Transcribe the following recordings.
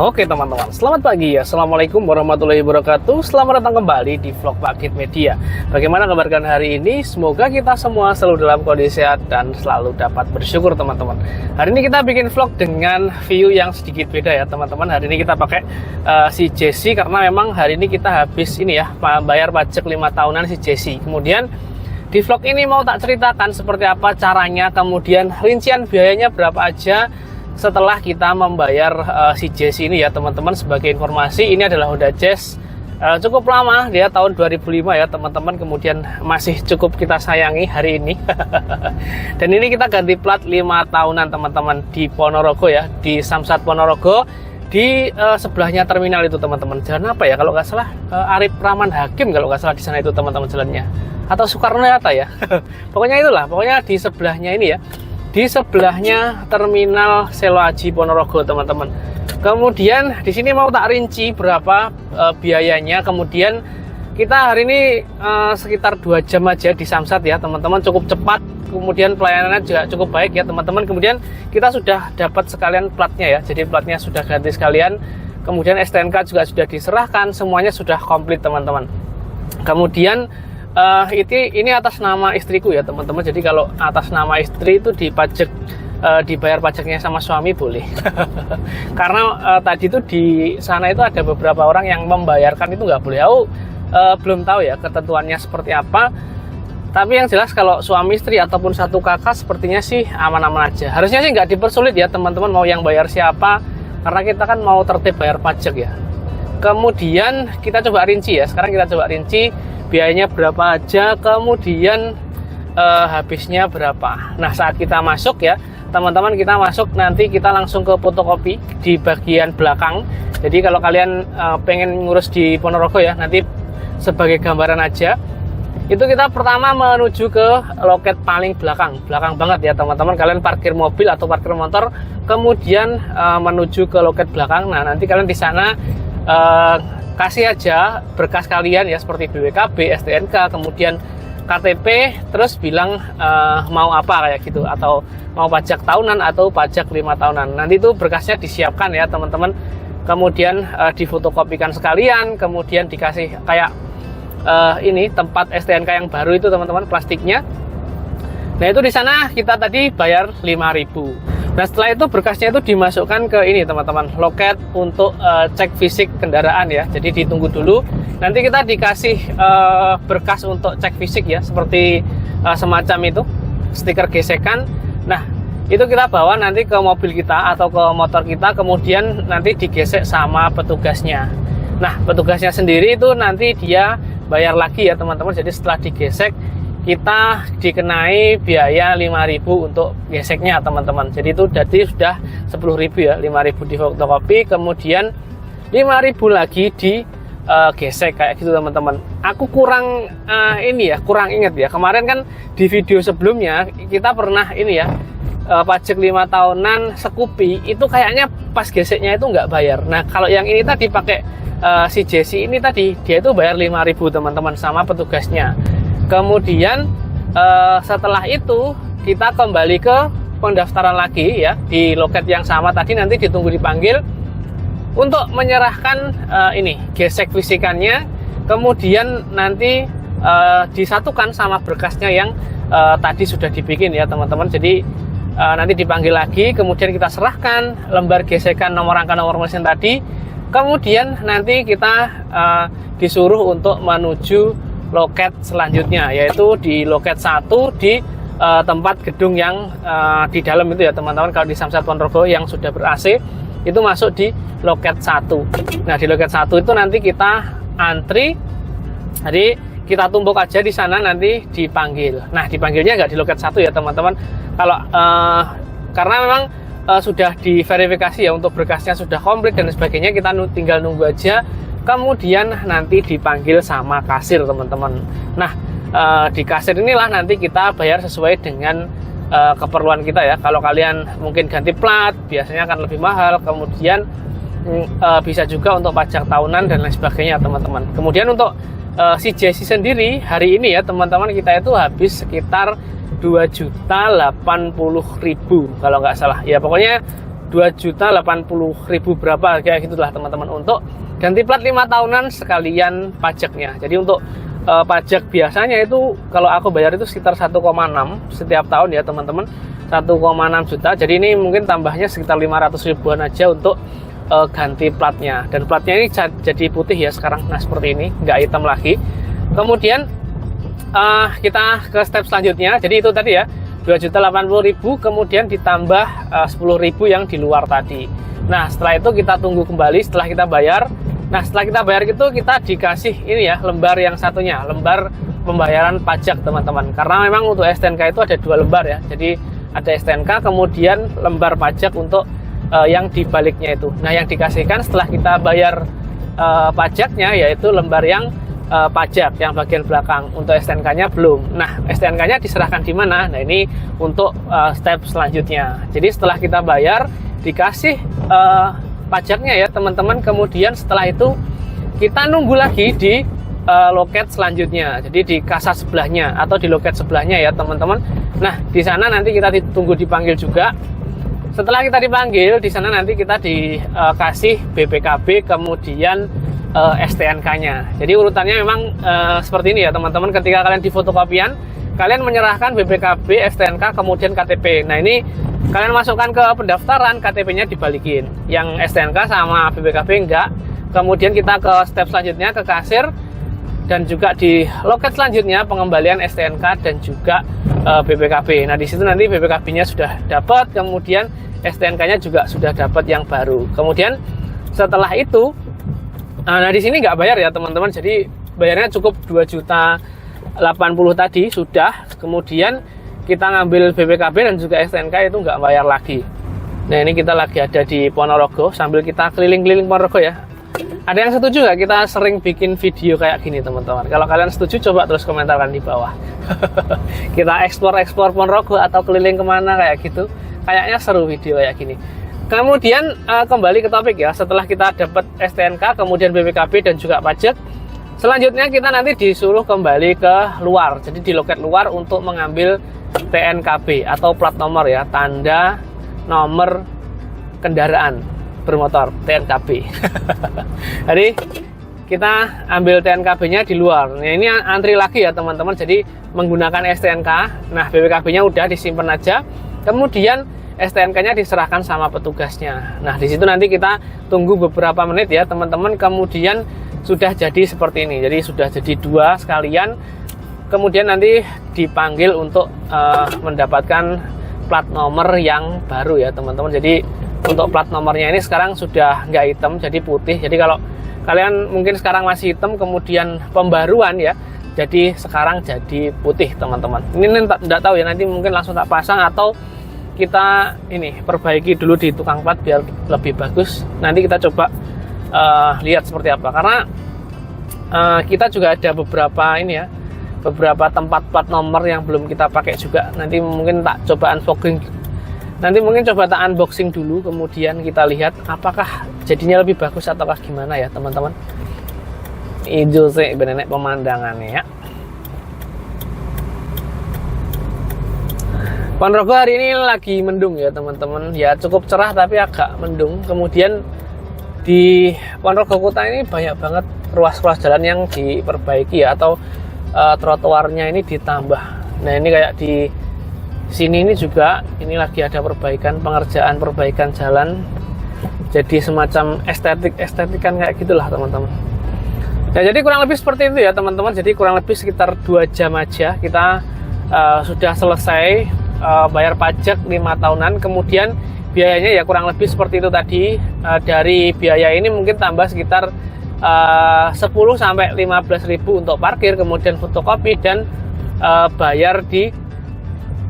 Oke teman-teman, selamat pagi ya. Assalamualaikum warahmatullahi wabarakatuh. Selamat datang kembali di vlog Pak Kit Media. Bagaimana kabar kalian hari ini? Semoga kita semua selalu dalam kondisi sehat dan selalu dapat bersyukur teman-teman. Hari ini kita bikin vlog dengan view yang sedikit beda ya teman-teman. Hari ini kita pakai si Jesse karena memang hari ini kita habis ini ya bayar pajak 5 tahunan si Jesse. Kemudian di vlog ini mau tak ceritakan seperti apa caranya, kemudian rincian biayanya berapa aja setelah kita membayar si Jazz ini ya teman-teman. Sebagai informasi, ini adalah Honda Jazz cukup lama, dia tahun 2005 ya teman-teman, kemudian masih cukup kita sayangi hari ini. Dan ini kita ganti plat 5 tahunan teman-teman di Ponorogo ya, di Samsat Ponorogo, di sebelahnya terminal itu teman-teman. Jalan apa ya kalau nggak salah, Arif Rahman Hakim kalau nggak salah di sana itu teman-teman jalannya, atau Soekarno Hatta ya. Pokoknya itulah, pokoknya di sebelahnya ini ya, di sebelahnya terminal Selo Aji Ponorogo teman-teman. Kemudian di sini mau tak rinci berapa biayanya. Kemudian kita hari ini sekitar 2 jam aja di Samsat ya teman-teman, cukup cepat. Kemudian pelayanannya juga cukup baik ya teman-teman. Kemudian kita sudah dapat sekalian platnya ya, jadi platnya sudah ganti sekalian. Kemudian STNK juga sudah diserahkan, semuanya sudah komplit teman-teman. Kemudian ini atas nama istriku ya teman-teman. Jadi kalau atas nama istri itu dibayar pajaknya sama suami boleh. Karena tadi itu di sana itu ada beberapa orang yang membayarkan itu nggak boleh. Aku belum tahu ya ketentuannya seperti apa. Tapi yang jelas kalau suami istri ataupun satu kakak sepertinya sih aman-aman aja. Harusnya sih nggak dipersulit ya teman-teman, mau yang bayar siapa. Karena kita kan mau tertib bayar pajak ya. Kemudian kita coba rinci ya. Sekarang kita coba rinci biayanya berapa aja, kemudian habisnya berapa. Nah saat kita masuk ya teman-teman, kita masuk nanti kita langsung ke fotokopi di bagian belakang. Jadi kalau kalian pengen ngurus di Ponorogo ya, nanti sebagai gambaran aja, itu kita pertama menuju ke loket paling belakang banget ya teman-teman. Kalian parkir mobil atau parkir motor, kemudian menuju ke loket belakang. Nah nanti kalian di sana kasih aja berkas kalian ya, seperti BWKB, STNK, kemudian KTP, terus bilang mau apa kayak gitu, atau mau pajak tahunan atau pajak 5 tahunan. Nanti itu berkasnya disiapkan ya teman-teman, kemudian difotokopikan sekalian, kemudian dikasih kayak ini tempat STNK yang baru itu teman-teman, plastiknya. Nah itu di sana kita tadi bayar 5.000. Nah setelah itu berkasnya itu dimasukkan ke ini teman-teman, loket untuk cek fisik kendaraan ya. Jadi ditunggu dulu, nanti kita dikasih berkas untuk cek fisik ya, seperti semacam itu, stiker gesekan. Nah itu kita bawa nanti ke mobil kita atau ke motor kita, kemudian nanti digesek sama petugasnya. Nah petugasnya sendiri itu nanti dia bayar lagi ya teman-teman. Jadi setelah digesek kita dikenai biaya 5.000 untuk geseknya teman-teman. Jadi itu sudah 10.000 ya, 5.000 di fotokopi, kemudian 5.000 lagi di gesek kayak gitu teman-teman. Aku kurang kurang ingat ya. Kemarin kan di video sebelumnya kita pernah ini ya, pajak 5 tahunan Scoopy itu kayaknya pas geseknya itu nggak bayar. Nah kalau yang ini tadi pakai si Jesse ini tadi, dia itu bayar 5.000 teman-teman sama petugasnya. Kemudian setelah itu kita kembali ke pendaftaran lagi ya, di loket yang sama tadi. Nanti ditunggu dipanggil untuk menyerahkan ini gesek fisikannya, kemudian nanti disatukan sama berkasnya yang tadi sudah dibikin ya teman-teman. Jadi nanti dipanggil lagi, kemudian kita serahkan lembar gesekan nomor rangka nomor mesin tadi, kemudian nanti kita disuruh untuk menuju loket selanjutnya, yaitu di loket 1 di tempat gedung yang di dalam itu ya teman-teman. Kalau di Samsat Ponorogo yang sudah ber-AC itu masuk di loket 1. Nah di loket 1 itu nanti kita antri, jadi kita tumpuk aja di sana, nanti dipanggil. Nah dipanggilnya nggak di loket 1 ya teman-teman. Kalau karena memang sudah diverifikasi ya, untuk berkasnya sudah komplit dan sebagainya, kita tinggal nunggu aja kemudian nanti dipanggil sama kasir teman-teman. Nah, di kasir inilah nanti kita bayar sesuai dengan keperluan kita ya. Kalau kalian mungkin ganti plat biasanya akan lebih mahal, kemudian bisa juga untuk pajak tahunan dan lain sebagainya teman-teman. Kemudian untuk si JC sendiri hari ini ya teman-teman, kita itu habis sekitar 2.080.000 kalau nggak salah ya, pokoknya 2.080.000 berapa kayak gitulah teman-teman, untuk ganti plat 5 tahunan sekalian pajaknya. Jadi untuk pajak biasanya itu kalau aku bayar itu sekitar 1,6 setiap tahun ya teman-teman, 1,6 juta. Jadi ini mungkin tambahnya sekitar 500 ribuan aja untuk ganti platnya, dan platnya ini jadi putih ya sekarang. Nah seperti ini, nggak hitam lagi. Kemudian kita ke step selanjutnya. Jadi itu tadi ya 2.080.000, kemudian ditambah 10.000 yang di luar tadi. Nah setelah itu kita tunggu kembali setelah kita bayar. Nah setelah kita bayar itu kita dikasih ini ya lembar yang satunya, lembar pembayaran pajak teman-teman. Karena memang untuk STNK itu ada 2 lembar ya. Jadi ada STNK kemudian lembar pajak untuk yang dibaliknya itu. Nah yang dikasihkan setelah kita bayar pajaknya yaitu lembar yang pajak yang bagian belakang. Untuk STNK-nya belum. Nah STNK-nya diserahkan di mana? Nah ini untuk step selanjutnya. Jadi setelah kita bayar dikasih pajaknya ya teman-teman. Kemudian setelah itu kita nunggu lagi di loket selanjutnya. Jadi di kasa sebelahnya atau di loket sebelahnya ya teman-teman. Nah di sana nanti kita ditunggu dipanggil juga. Setelah kita dipanggil, di sana nanti kita dikasih BPKB, kemudian STNK-nya. Jadi urutannya memang seperti ini ya teman-teman. Ketika kalian di fotokopian, kalian menyerahkan BPKB, STNK, kemudian KTP. Nah ini kalian masukkan ke pendaftaran, KTP-nya dibalikin. Yang STNK sama BPKB enggak. Kemudian kita ke step selanjutnya, ke kasir. Dan juga di loket selanjutnya pengembalian STNK dan juga BPKB. Nah di situ nanti BPKB-nya sudah dapat, kemudian STNK-nya juga sudah dapat yang baru. Kemudian setelah itu, nah di sini nggak bayar ya teman-teman. Jadi bayarnya cukup 2.080.000 tadi sudah. Kemudian kita ngambil BPKB dan juga STNK itu nggak bayar lagi. Nah ini kita lagi ada di Ponorogo sambil kita keliling-keliling Ponorogo ya. Ada yang setuju nggak kita sering bikin video kayak gini teman-teman? Kalau kalian setuju coba terus komentarkan di bawah. Kita eksplor Ponorogo atau keliling kemana kayak gitu. Kayaknya seru video kayak gini. Kemudian kembali ke topik ya. Setelah kita dapat STNK, kemudian BPKB dan juga pajak, selanjutnya kita nanti disuruh kembali ke luar. Jadi di loket luar untuk mengambil TNKB atau plat nomor ya, tanda nomor kendaraan bermotor, TNKB. Jadi kita ambil TNKB-nya di luar. Nah ini antri lagi ya teman-teman. Jadi menggunakan STNK. Nah BPKB-nya udah disimpan aja. Kemudian STNK-nya diserahkan sama petugasnya. Nah di situ nanti kita tunggu beberapa menit ya teman-teman. Kemudian sudah jadi seperti ini. Jadi sudah jadi 2 sekalian. Kemudian nanti dipanggil untuk mendapatkan plat nomor yang baru ya teman-teman. Jadi untuk plat nomornya ini sekarang sudah nggak hitam, jadi putih. Jadi kalau kalian mungkin sekarang masih hitam, kemudian pembaruan ya, jadi sekarang jadi putih teman-teman. Ini nggak tahu ya, nanti mungkin langsung tak pasang atau kita ini perbaiki dulu di tukang plat biar lebih bagus. Nanti kita coba lihat seperti apa. Karena kita juga ada beberapa ini ya, beberapa tempat plat nomor yang belum kita pakai juga. Nanti mungkin tak coba unboxing. Nanti mungkin coba tak unboxing dulu, kemudian kita lihat apakah jadinya lebih bagus ataukah gimana ya teman-teman. Hijau sih benenek pemandangannya ya. Ponorogo hari ini lagi mendung ya teman-teman. Ya cukup cerah tapi agak mendung. Kemudian di Ponorogo kota ini banyak banget ruas-ruas jalan yang diperbaiki ya, atau trotoarnya ini ditambah. Nah ini kayak di sini ini juga ini lagi ada pengerjaan perbaikan jalan, jadi semacam estetikan kayak gitulah teman-teman. Nah jadi kurang lebih seperti itu ya teman-teman. Jadi kurang lebih sekitar 2 jam aja kita sudah selesai bayar pajak 5 tahunan. Kemudian biayanya ya kurang lebih seperti itu tadi. Dari biaya ini mungkin tambah sekitar 10 sampai 15.000 untuk parkir, kemudian fotokopi dan bayar di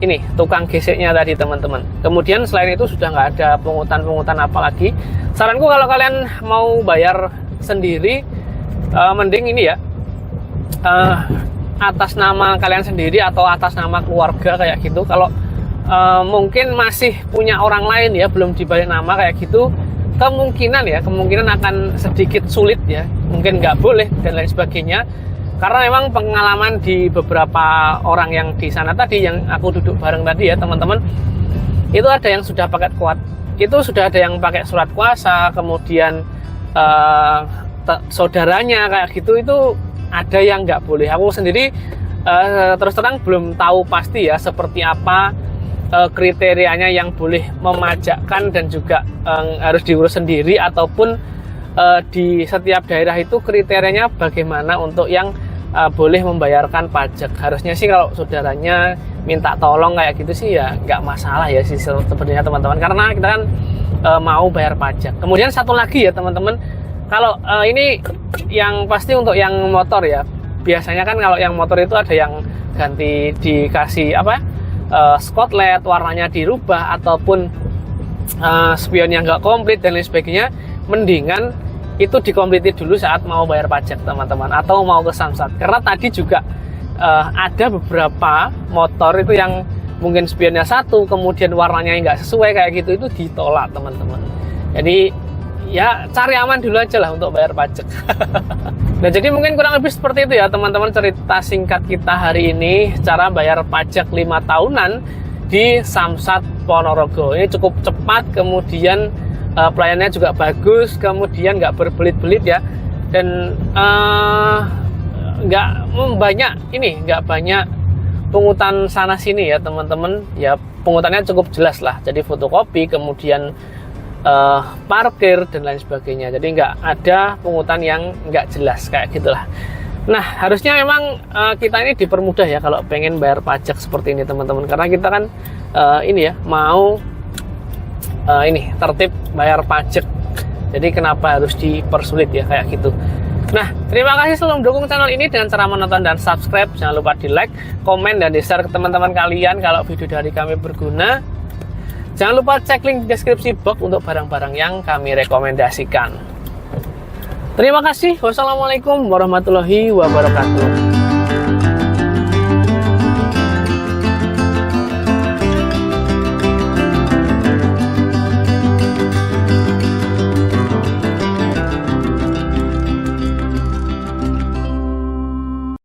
ini tukang geseknya tadi teman-teman. Kemudian selain itu sudah nggak ada pungutan apa lagi. Saranku kalau kalian mau bayar sendiri mending ini ya, atas nama kalian sendiri atau atas nama keluarga kayak gitu. Kalau mungkin masih punya orang lain ya, belum dibalik nama kayak gitu, kemungkinan akan sedikit sulit ya, mungkin nggak boleh dan lain sebagainya. Karena memang pengalaman di beberapa orang yang di sana tadi, yang aku duduk bareng tadi ya teman-teman, itu ada yang sudah paket kuat, itu sudah ada yang pakai surat kuasa, kemudian saudaranya kayak gitu, itu ada yang nggak boleh. Aku sendiri terus terang belum tahu pasti ya seperti apa kriterianya yang boleh memajakkan dan juga harus diurus sendiri, ataupun di setiap daerah itu kriterianya bagaimana untuk yang boleh membayarkan pajak. Harusnya sih kalau saudaranya minta tolong kayak gitu sih ya nggak masalah ya sih sebenarnya teman-teman, karena kita kan mau bayar pajak. Kemudian satu lagi ya teman-teman, kalau ini yang pasti untuk yang motor ya, biasanya kan kalau yang motor itu ada yang ganti dikasih skotlet warnanya dirubah, ataupun spionnya nggak komplit dan lain sebagainya. Mendingan itu dikompliti dulu saat mau bayar pajak teman-teman, atau mau ke Samsat. Karena tadi juga ada beberapa motor itu yang mungkin spionnya satu, kemudian warnanya nggak sesuai kayak gitu, itu ditolak teman-teman. Jadi ya cari aman dulu aja lah untuk bayar pajak. Nah jadi mungkin kurang lebih seperti itu ya teman-teman, cerita singkat kita hari ini, cara bayar pajak 5 tahunan di Samsat Ponorogo. Ini cukup cepat, kemudian pelayanannya juga bagus, kemudian nggak berbelit-belit ya, dan nggak banyak pungutan sana sini ya teman-teman. Ya pungutannya cukup jelas lah, jadi fotokopi, kemudian parkir dan lain sebagainya. Jadi nggak ada pungutan yang nggak jelas kayak gitulah. Nah harusnya memang kita ini dipermudah ya kalau pengen bayar pajak seperti ini teman-teman, karena kita kan mau tertib bayar pajak. Jadi kenapa harus dipersulit ya kayak gitu. Nah terima kasih selalu mendukung channel ini dengan cara menonton dan subscribe. Jangan lupa di like, komen, dan di share ke teman-teman kalian kalau video dari kami berguna. Jangan lupa cek link di deskripsi box untuk barang-barang yang kami rekomendasikan. Terima kasih. Wassalamualaikum warahmatullahi wabarakatuh.